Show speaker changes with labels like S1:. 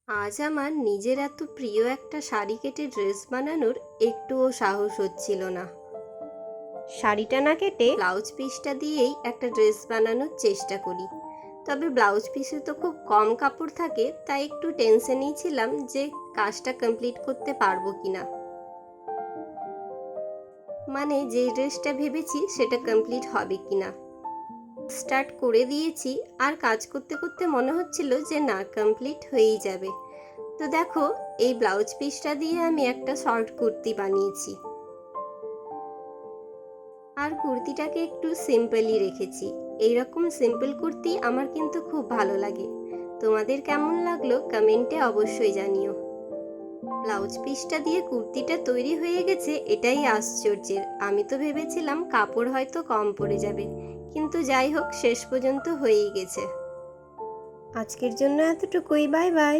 S1: আজ আমার নিজের এত প্রিয় একটা শাড়ি কেটে ড্রেস বানানোর একটুও সাহস হচ্ছিল না। শাড়িটা না কেটে ব্লাউজ পিসটা দিয়েই একটা ড্রেস বানানোর চেষ্টা করি। তবে ব্লাউজ পিসে তো খুব কম কাপড় থাকে, তাই একটু টেনশনেই ছিলাম যে কাজটা কমপ্লিট করতে পারবো কিনা। মানে যে ড্রেসটা ভেবেছি সেটা কমপ্লিট হবে কিনা। স্টার্ট করে দিয়েছি, আর কাজ করতে করতে মনে হচ্ছিল যে না, কমপ্লিট হয়েই যাবে। তো দেখো, এই ব্লাউজ পিসটা দিয়ে আমি একটা শর্ট কুর্তি বানিয়েছি, আর কুর্তিটাকে একটু সিম্পলই রেখেছি। এইরকম সিম্পল কুর্তি আমার কিন্তু খুব ভালো লাগে। তোমাদের কেমন লাগলো কমেন্টে অবশ্যই জানিও। ব্লাউজ পিসটা দিয়ে কুর্তিটা তৈরি হয়ে গেছে, এটাই আশ্চর্যের। আমি তো ভেবেছিলাম কাপড় হয়তো কম পড়ে যাবে, কিন্তু যাই হোক, শেষ পর্যন্ত হয়েই গেছে। আজকের জন্য এতটুকুই। Bye bye.